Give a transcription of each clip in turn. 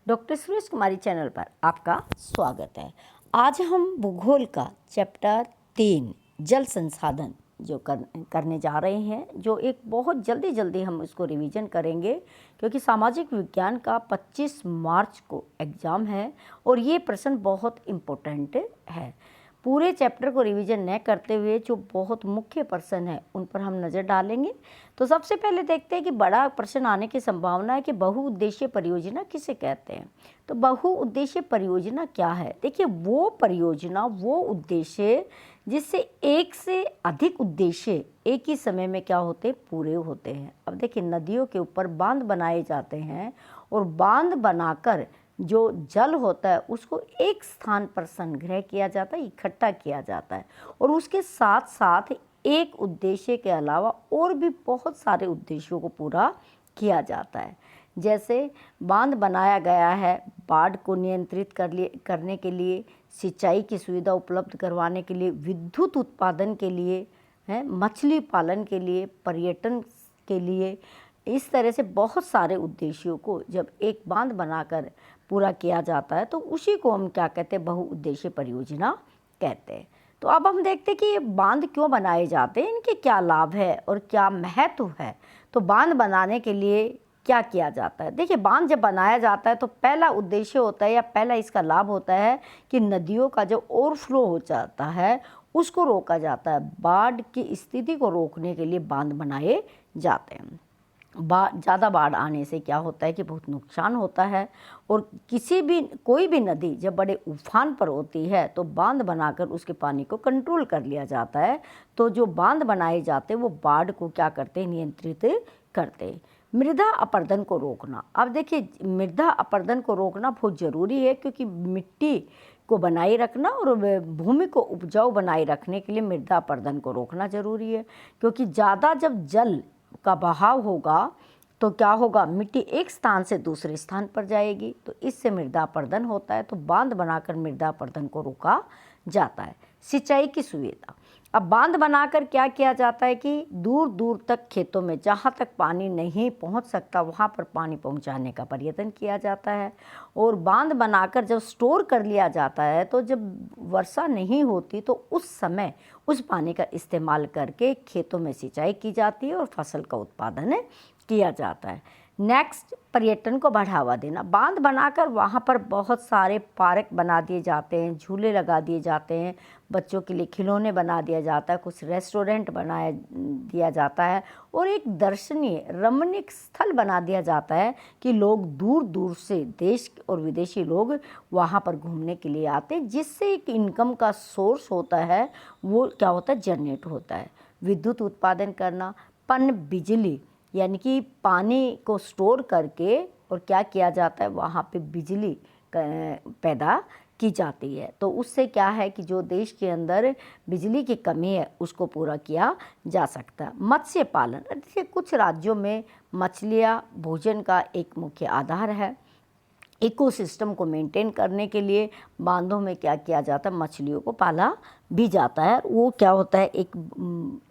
Doctor Suresh कुमारी channel पर आपका स्वागत है। आज हम भूगोल का चैप्टर 3 जल संसाधन करने जा रहे हैं, जो एक बहुत जल्दी हम इसको रिवीजन करेंगे क्योंकि सामाजिक विज्ञान का 25 मार्च को एग्ज़ाम है और ये प्रश्न बहुत इम्पोर्टेंट है। पूरे चैप्टर को रिवीजन न करते हुए जो बहुत मुख्य प्रश्न है उन पर हम नज़र डालेंगे। तो सबसे पहले देखते हैं कि बड़ा प्रश्न आने की संभावना है कि बहुउद्देशीय परियोजना किसे कहते हैं। तो बहुउद्देशीय परियोजना क्या है? देखिए, वो परियोजना, वो उद्देश्य जिससे एक से अधिक उद्देश्य एक ही समय में क्या होते, पूरे होते हैं। अब देखिए, नदियों के ऊपर बांध बनाए जाते हैं और बांध बनाकर जो जल होता है उसको एक स्थान पर संग्रह किया जाता है, इकट्ठा किया जाता है और उसके साथ साथ एक उद्देश्य के अलावा और भी बहुत सारे उद्देश्यों को पूरा किया जाता है। जैसे बांध बनाया गया है बाढ़ को नियंत्रित करने के लिए, सिंचाई की सुविधा उपलब्ध करवाने के लिए, विद्युत उत्पादन के लिए, है मछली पालन के लिए, पर्यटन के लिए। इस तरह से बहुत सारे उद्देश्यों को जब एक बांध बनाकर पूरा किया जाता है तो उसी को हम क्या कहते हैं, बहुउद्देशीय परियोजना कहते हैं। तो अब हम देखते हैं कि ये बांध क्यों बनाए जाते हैं, इनके क्या लाभ है और क्या महत्व है। तो बांध बनाने के लिए क्या किया जाता है? देखिए, बांध जब बनाया जाता है तो पहला उद्देश्य होता है या पहला इसका लाभ होता है कि नदियों का जो ओवरफ्लो हो जाता है उसको रोका जाता है। बाढ़ की स्थिति को रोकने के लिए बांध बनाए जाते हैं। ज़्यादा बाढ़ आने से क्या होता है कि बहुत नुकसान होता है और कोई भी नदी जब बड़े उफान पर होती है तो बांध बनाकर उसके पानी को कंट्रोल कर लिया जाता है। तो जो बांध बनाए जाते हैं वो बाढ़ को क्या करते हैं, नियंत्रित करते हैं। मृदा अपरदन को रोकना। अब देखिए, मृदा अपरदन को रोकना बहुत ज़रूरी है क्योंकि मिट्टी को बनाए रखना और भूमि को उपजाऊ बनाए रखने के लिए मृदा अपरदन को रोकना ज़रूरी है। क्योंकि ज़्यादा जब जल का बहाव होगा तो क्या होगा, मिट्टी एक स्थान से दूसरे स्थान पर जाएगी, तो इससे मृदा अपरदन होता है। तो बांध बनाकर मृदा अपरदन को रोका जाता है। सिंचाई की सुविधा। अब बांध बनाकर क्या किया जाता है कि दूर दूर तक खेतों में जहाँ तक पानी नहीं पहुँच सकता वहाँ पर पानी पहुँचाने का प्रयत्न किया जाता है। और बांध बनाकर जब स्टोर कर लिया जाता है तो जब वर्षा नहीं होती तो उस समय उस पानी का इस्तेमाल करके खेतों में सिंचाई की जाती है और फसल का उत्पादन किया जाता है। नेक्स्ट, पर्यटन को बढ़ावा देना। बांध बनाकर वहाँ पर बहुत सारे पार्क बना दिए जाते हैं, झूले लगा दिए जाते हैं, बच्चों के लिए खिलौने बना दिया जाता है, कुछ रेस्टोरेंट बनाया दिया जाता है और एक दर्शनीय रमणीक स्थल बना दिया जाता है कि लोग दूर दूर से देश और विदेशी लोग वहाँ पर घूमने के लिए आते हैं, जिससे एक इनकम का सोर्स होता है वो क्या होता है, जनरेट होता है। विद्युत उत्पादन करना। पन बिजली यानी कि पानी को स्टोर करके और क्या किया जाता है, वहाँ पे बिजली पैदा की जाती है। तो उससे क्या है कि जो देश के अंदर बिजली की कमी है उसको पूरा किया जा सकता है। मत्स्य पालन। देखिए, कुछ राज्यों में मछलियाँ भोजन का एक मुख्य आधार है। इकोसिस्टम को मेंटेन करने के लिए बांधों में क्या किया जाता है, मछलियों को पाला भी जाता है। वो क्या होता है, एक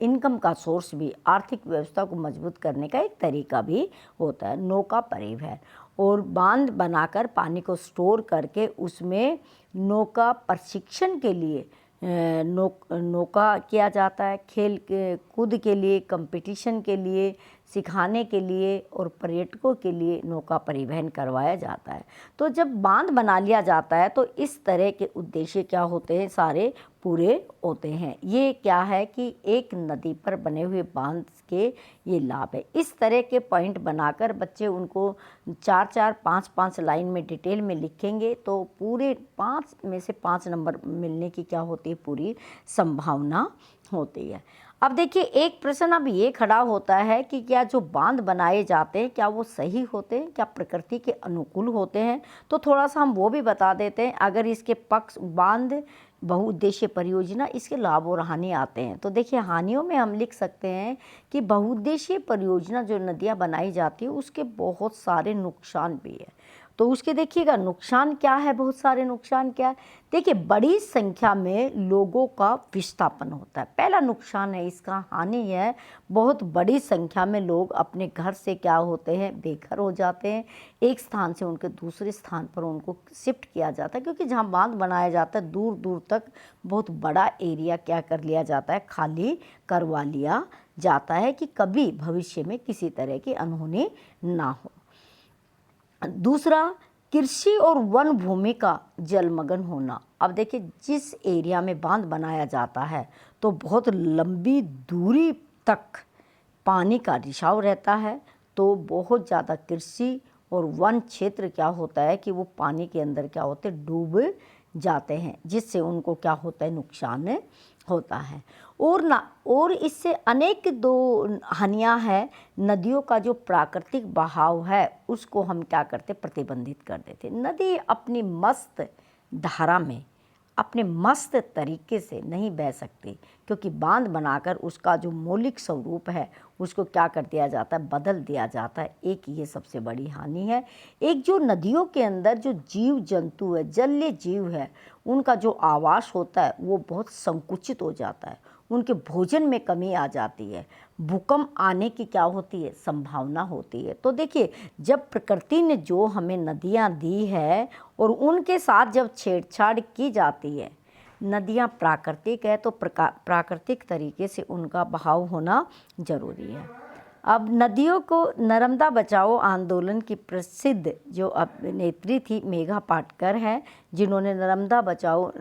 इनकम का सोर्स भी, आर्थिक व्यवस्था को मजबूत करने का एक तरीका भी होता है। नौका परिवहन और बांध बनाकर पानी को स्टोर करके उसमें नौका प्रशिक्षण के लिए नौका किया जाता है, खेल कूद के लिए, कंपटीशन के लिए, सिखाने के लिए और पर्यटकों के लिए नौका परिवहन करवाया जाता है। तो जब बांध बना लिया जाता है तो इस तरह के उद्देश्य क्या होते हैं, सारे पूरे होते हैं। ये क्या है कि एक नदी पर बने हुए बांध के ये लाभ है। इस तरह के पॉइंट बनाकर बच्चे उनको 4-4, 5-5 लाइन में डिटेल में लिखेंगे तो पूरे 5 में से 5 नंबर मिलने की क्या होती है, पूरी संभावना होती है। अब देखिए, एक प्रश्न अब ये खड़ा होता है कि क्या जो बांध बनाए जाते हैं क्या वो सही होते हैं, क्या प्रकृति के अनुकूल होते हैं? तो थोड़ा सा हम वो भी बता देते हैं। अगर इसके पक्ष, बांध बहुउद्देशीय परियोजना, इसके लाभ और हानि आते हैं। तो देखिए, हानियों में हम लिख सकते हैं कि बहुउद्देशीय परियोजना जो नदियाँ बनाई जाती है उसके बहुत सारे नुकसान भी है। तो उसके देखिएगा नुकसान क्या है, बहुत सारे नुकसान क्या है। देखिए, बड़ी संख्या में लोगों का विस्थापन होता है, पहला नुकसान है इसका, हानि है। बहुत बड़ी संख्या में लोग अपने घर से क्या होते हैं, बेघर हो जाते हैं। एक स्थान से उनके दूसरे स्थान पर उनको शिफ्ट किया जाता है, क्योंकि जहाँ बांध बनाया जाता है दूर दूर तक बहुत बड़ा एरिया क्या कर लिया जाता है, खाली करवा लिया जाता है, कि कभी भविष्य में किसी तरह की अनहोनी ना हो। दूसरा, कृषि और वन भूमि का जलमग्न होना। अब देखिए, जिस एरिया में बांध बनाया जाता है तो बहुत लंबी दूरी तक पानी का रिसाव रहता है, तो बहुत ज़्यादा कृषि और वन क्षेत्र क्या होता है कि वो पानी के अंदर क्या होते हैं, डूब जाते हैं, जिससे उनको क्या होता है, नुकसान होता है। और इससे अनेक दो हानियाँ हैं। नदियों का जो प्राकृतिक बहाव है उसको हम क्या करते, प्रतिबंधित कर देते। नदी अपनी मस्त धारा में अपने मस्त तरीके से नहीं बह सकती, क्योंकि बांध बनाकर उसका जो मौलिक स्वरूप है उसको क्या कर दिया जाता है, बदल दिया जाता है। एक ये सबसे बड़ी हानि है। एक जो नदियों के अंदर जो जीव जंतु है, जलीय जीव है, उनका जो आवास होता है वो बहुत संकुचित हो जाता है, उनके भोजन में कमी आ जाती है, भूकंप आने की क्या होती है, संभावना होती है। तो देखिए, जब प्रकृति ने जो हमें नदियाँ दी है और उनके साथ जब छेड़छाड़ की जाती है, नदियाँ प्राकृतिक है तो प्राकृतिक तरीके से उनका बहाव होना जरूरी है। अब नदियों को, नर्मदा बचाओ आंदोलन की प्रसिद्ध जो अभिनेत्री थी मेघा पाटकर है, जिन्होंने नर्मदा बचाओ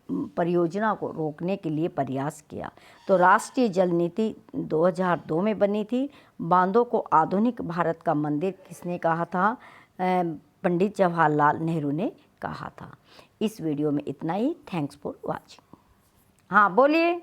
परियोजना को रोकने के लिए प्रयास किया। तो राष्ट्रीय जल नीति 2002 में बनी थी। बांधों को आधुनिक भारत का मंदिर किसने कहा था? पंडित जवाहरलाल नेहरू ने कहा था। इस वीडियो में इतना ही। Thanks for watching. हाँ बोलिए।